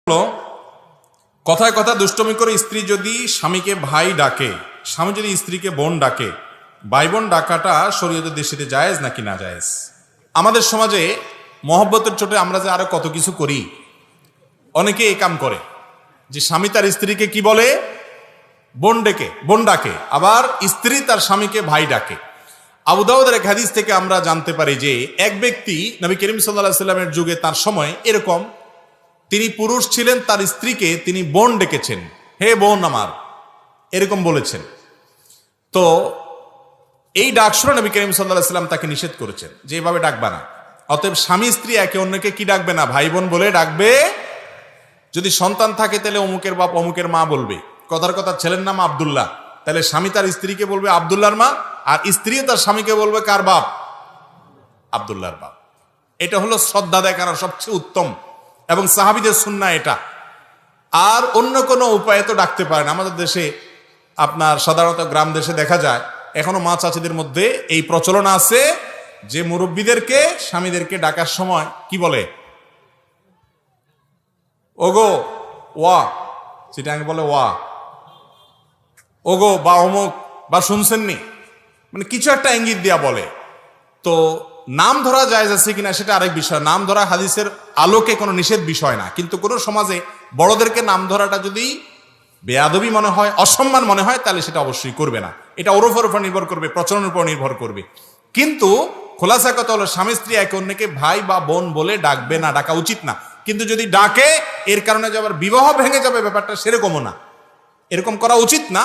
হলো কথায় কথা দুষ্টমি করে স্ত্রী যদি স্বামীকে ভাই ডাকে, স্বামী যদি স্ত্রীকে বোন ডাকে, ভাই বোন ডাকাটা শরীয়তের দৃষ্টিতে জায়েজ নাকি না জায়েজ? আমাদের সমাজে মহব্বতের চোটে আমরা যে আরো কত কিছু করি, অনেকে এই কাম করে যে স্বামী তার স্ত্রীকে কি বলে, বোন ডাকে, আবার স্ত্রী তার স্বামীকে ভাই ডাকে। আবু দাউদের এক হাদিস থেকে আমরা জানতে পারি যে এক ব্যক্তি নবী করিম সাল্লাল্লাহু আলাইহি সাল্লামের যুগে তার সময় এরকম, তিনি পুরুষ ছিলেন, তার স্ত্রীকে তিনি বোন ডেকেছেন, হে বোন আমার, এরকম বলেছেন। তো এই ডাক শুনে নবী করিম সাল্লাল্লাহু আলাইহি সাল্লাম তাকে নিষেধ করেছেন যে এভাবে ডাকবা না। অতএব স্বামী স্ত্রী একে অন্যকে কি ডাকবে না, ভাই বোন বলে ডাকবে। যদি সন্তান থাকে তাহলে অমুকের বাপ অমুকের মা বলবে। কথার কথা ছেলের নাম আব্দুল্লাহ, তাহলে স্বামী তার স্ত্রীকে বলবে আব্দুল্লাহর মা, আর স্ত্রীও তার স্বামীকে বলবে কার বাপ, আব্দুল্লাহর বাপ। এটা হলো শ্রদ্ধা দেখানোর সবচেয়ে উত্তম এবং সাহাবীদের সুন্নাহ এটা। আর অন্য কোনো উপায়ে তো ডাকতে পারে না। আমাদের দেশে আপনার সাধারণত গ্রাম দেশে দেখা যায় এখনো মা চাচিদের মধ্যে এই প্রচলন আছে যে মুরব্বীদেরকে স্বামীদেরকে ডাকার সময় কি বলে, ওগো ওয়া, চিটাঙ্গে বলে ওয়া, ওগো বা অমুক বা শুনছেননি, মানে কিছু একটা ইঙ্গিত দিয়া বলে। তো নাম ধরা জায়েজ আছে কিনা সেটা আরেক বিষয়। নাম ধরা হাদিসের আলোকে কোনো নিষেধ বিষয় না, কিন্তু কোনো সমাজে বড়দেরকে নাম ধরাটা যদি বেয়াদবি মনে হয়, অসম্মান মনে হয়, তাহলে সেটা অবশ্যই করবে না। এটা ওরফের উপর নির্ভর করবে, প্রচলনের উপর নির্ভর করবে। কিন্তু খোলাসা কথা হলো স্বামী স্ত্রী একে অন্যকে ভাই বা বোন বলে ডাকবে না, ডাকা উচিত না। কিন্তু যদি ডাকে এর কারণে যে আবার বিবাহ ভেঙে যাবে ব্যাপারটা সেরকমও না, এরকম করা উচিত না।